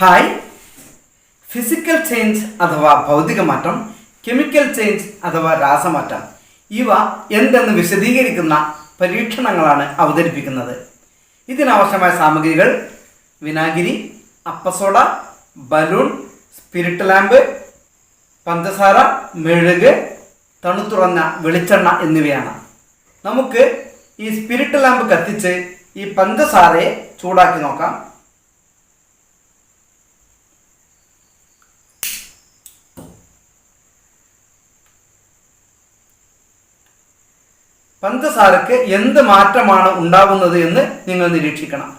Hi. Physical change അഥവാ ഭൗതിക മാറ്റം, കെമിക്കൽ ചേഞ്ച് അഥവാ രാസമാറ്റം, ഇവ എന്തെന്ന് വിശദീകരിക്കുന്ന പരീക്ഷണങ്ങളാണ് അവതരിപ്പിക്കുന്നത്. ഇതിനാവശ്യമായ സാമഗ്രികൾ: വിനാഗിരി, അപ്പസോഡ, ബലൂൺ, സ്പിരിറ്റ് ലാമ്പ്, പഞ്ചസാര, മെഴുക്, തണുത്തുറഞ്ഞ വെളിച്ചെണ്ണ എന്നിവയാണ്. നമുക്ക് ഈ സ്പിരിറ്റ് ലാമ്പ് കത്തിച്ച് ഈ പഞ്ചസാരയെ ചൂടാക്കി നോക്കാം. പഞ്ചസാരക്ക് എന്ത് മാറ്റമാണ് ഉണ്ടാകുന്നത് എന്ന് നിങ്ങൾ നിരീക്ഷിക്കണം.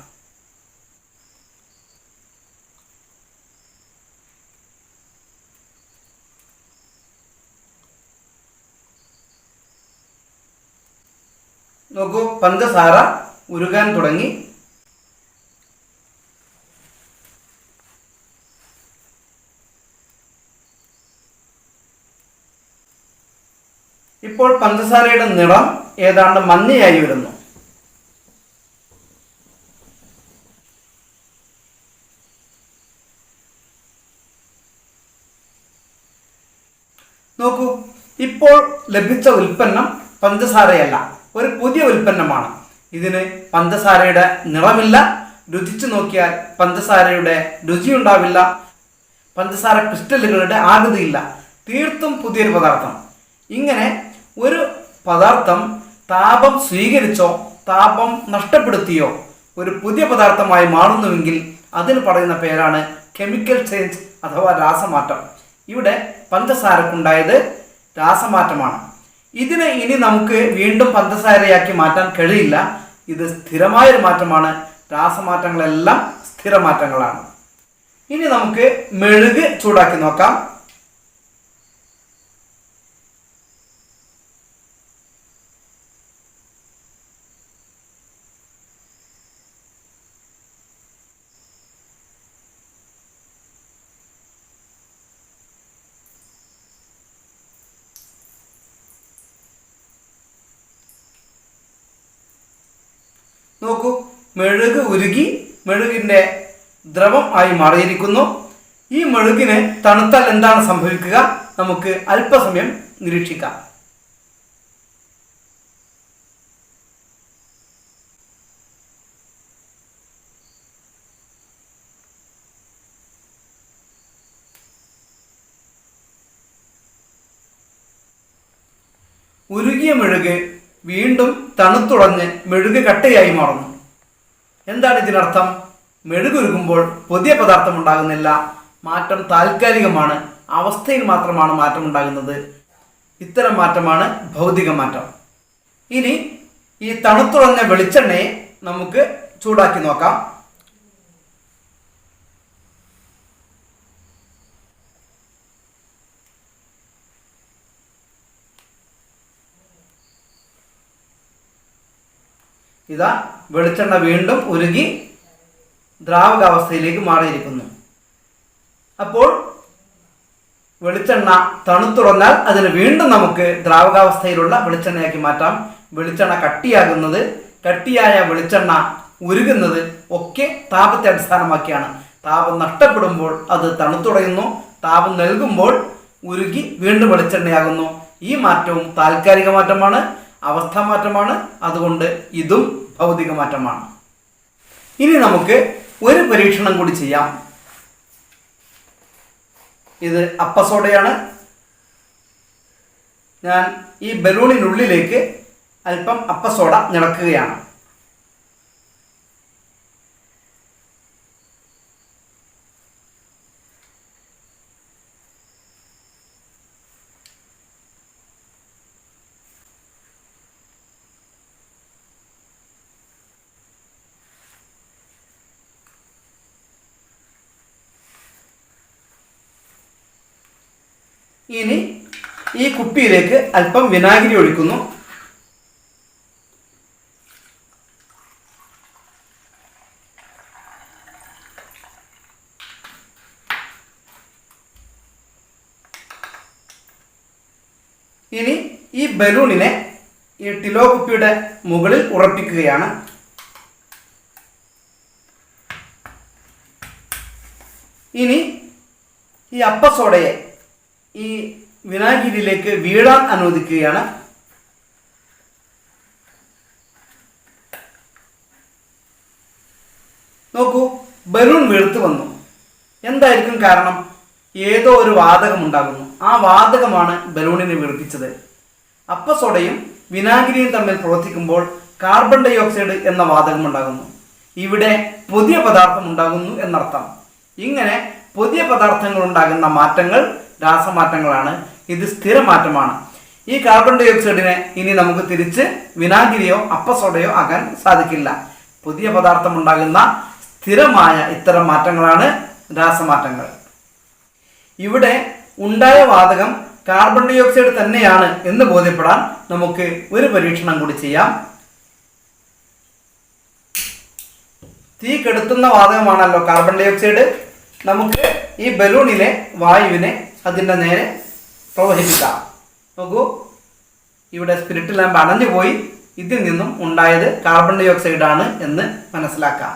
നോക്കൂ, പഞ്ചസാര ഉരുകാൻ തുടങ്ങി. ഇപ്പോൾ പഞ്ചസാരയുടെ നിറം ഏതാണ്ട് മഞ്ഞയായി വരുന്നു. നോക്കൂ, ഇപ്പോൾ ലഭിച്ച ഉൽപ്പന്നം പഞ്ചസാരയല്ല, ഒരു പുതിയ ഉൽപ്പന്നമാണ്. ഇതിന് പഞ്ചസാരയുടെ നിറമില്ല, രുചിച്ചു നോക്കിയാൽ പഞ്ചസാരയുടെ രുചിയുണ്ടാവില്ല, പഞ്ചസാര ക്രിസ്റ്റലുകളുടെ ആകൃതിയില്ല. തീർത്തും പുതിയൊരു പദാർത്ഥം. ഇങ്ങനെ ഒരു പദാർത്ഥം താപം സ്വീകരിച്ചോ താപം നഷ്ടപ്പെടുത്തിയോ ഒരു പുതിയ പദാർത്ഥമായി മാറുന്നുവെങ്കിൽ അതിന് പറയുന്ന പേരാണ് കെമിക്കൽ ചേഞ്ച് അഥവാ രാസമാറ്റം. ഇവിടെ പഞ്ചസാരക്കുണ്ടായത് രാസമാറ്റമാണ്. ഇതിനെ ഇനി നമുക്ക് വീണ്ടും പഞ്ചസാരയാക്കി മാറ്റാൻ കഴിയില്ല. ഇത് സ്ഥിരമായൊരു മാറ്റമാണ്. രാസമാറ്റങ്ങളെല്ലാം സ്ഥിരമാറ്റങ്ങളാണ്. ഇനി നമുക്ക് മെഴുക് ചൂടാക്കി നോക്കാം. നോക്കൂ, മെഴുക് ഉരുകി മെഴുകിൻ്റെ ദ്രവം ആയി മാറിയിരിക്കുന്നു. ഈ മെഴുകിന് തണുത്താൽ എന്താണ് സംഭവിക്കുക? നമുക്ക് അല്പസമയം നിരീക്ഷിക്കാം. ഉരുകിയ മെഴുക് വീണ്ടും തണുത്തുടഞ്ഞ് മെഴുക് കട്ടയായി മാറുന്നു. എന്താണ് ഇതിനർത്ഥം? മെഴുകുരുകുമ്പോൾ പുതിയ പദാർത്ഥം ഉണ്ടാകുന്നില്ല. മാറ്റം താൽക്കാലികമാണ്. അവസ്ഥയിൽ മാത്രമാണ് മാറ്റം ഉണ്ടാകുന്നത്. ഇത്തരം മാറ്റമാണ് ഭൗതിക മാറ്റം. ഇനി ഈ തണുത്തുടഞ്ഞ വെളിച്ചെണ്ണയെ നമുക്ക് ചൂടാക്കി നോക്കാം. ഇതാ, വെളിച്ചെണ്ണ വീണ്ടും ഉരുകി ദ്രാവകാവസ്ഥയിലേക്ക് മാറിയിരിക്കുന്നു. അപ്പോൾ വെളിച്ചെണ്ണ തണുത്തുടഞ്ഞാൽ അതിന് വീണ്ടും നമുക്ക് ദ്രാവകാവസ്ഥയിലുള്ള വെളിച്ചെണ്ണയാക്കി മാറ്റാം. വെളിച്ചെണ്ണ കട്ടിയാകുന്നത്, കട്ടിയായ വെളിച്ചെണ്ണ ഉരുകുന്നത് ഒക്കെ താപത്തെ അടിസ്ഥാനമാക്കിയാണ്. താപം നഷ്ടപ്പെടുമ്പോൾ അത് തണുത്തുടയുന്നു. താപം നൽകുമ്പോൾ ഉരുകി വീണ്ടും വെളിച്ചെണ്ണയാകുന്നു. ഈ മാറ്റവും താൽക്കാലിക മാറ്റമാണ്, അവസ്ഥാമാറ്റമാണ്. അതുകൊണ്ട് ഇതും ഭൗതിക മാറ്റമാണ്. ഇനി നമുക്ക് ഒരു പരീക്ഷണം കൂടി ചെയ്യാം. ഇത് അപ്പസോഡയാണ്. ഞാൻ ഈ ബലൂണിനുള്ളിലേക്ക് അല്പം അപ്പസോഡ നിറക്കുകയാണ്. ഇനി ഈ കുപ്പിയിലേക്ക് അല്പം വിനാഗിരി ഒഴിക്കുന്നു. ഇനി ഈ ബലൂണിനെ ഈ ടിലോ കുപ്പിയുടെ മുകളിൽ ഉറപ്പിക്കുകയാണ്. ഇനി ഈ അപ്പസോഡയെ ഈ വിനാഗിരിയിലേക്ക് വീഴാൻ അനുവദിക്കുകയാണ്. നോക്കൂ, ബലൂൺ വീഴ്ത്തു വന്നു. എന്തായിരിക്കും കാരണം? ഏതോ ഒരു വാതകം ഉണ്ടാകുന്നു. ആ വാതകമാണ് ബലൂണിനെ വീർപ്പിച്ചത്. അപ്പസോഡയും വിനാഗിരിയും തമ്മിൽ പ്രവർത്തിക്കുമ്പോൾ കാർബൺ ഡൈ ഓക്സൈഡ് എന്ന വാതകം ഉണ്ടാകുന്നു. ഇവിടെ പുതിയ പദാർത്ഥം ഉണ്ടാകുന്നു എന്നർത്ഥം. ഇങ്ങനെ പുതിയ പദാർത്ഥങ്ങൾ ഉണ്ടാകുന്ന മാറ്റങ്ങൾ രാസമാറ്റങ്ങളാണ്. ഇത് സ്ഥിരമാറ്റമാണ്. ഈ കാർബൺ ഡൈ ഓക്സൈഡിനെ ഇനി നമുക്ക് തിരിച്ച് വിനാഗിരിയോ അപ്പസോഡയോ ആക്കാൻ സാധിക്കില്ല. പുതിയ പദാർത്ഥം ഉണ്ടാകുന്ന സ്ഥിരമായ ഇത്തരം മാറ്റങ്ങളാണ് രാസമാറ്റങ്ങൾ. ഇവിടെ ഉണ്ടായ വാതകം കാർബൺ ഡൈ ഓക്സൈഡ് തന്നെയാണ് എന്ന് ബോധ്യപ്പെടാൻ നമുക്ക് ഒരു പരീക്ഷണം കൂടി ചെയ്യാം. തീ കെടുത്തുന്ന വാതകമാണല്ലോ കാർബൺ ഡൈ ഓക്സൈഡ്. നമുക്ക് ഈ ബലൂണിലെ വായുവിനെ അതിൻ്റെ നേരെ പ്രവഹിപ്പിക്കാം. നോക്കൂ, ഇവിടെ സ്പിരിറ്റ് ലാമ്പ് അണഞ്ഞു പോയി. ഇതിൽ നിന്നും ഉണ്ടായത് കാർബൺ ഡൈ ഓക്സൈഡ് ആണ് എന്ന് മനസ്സിലാക്കാം.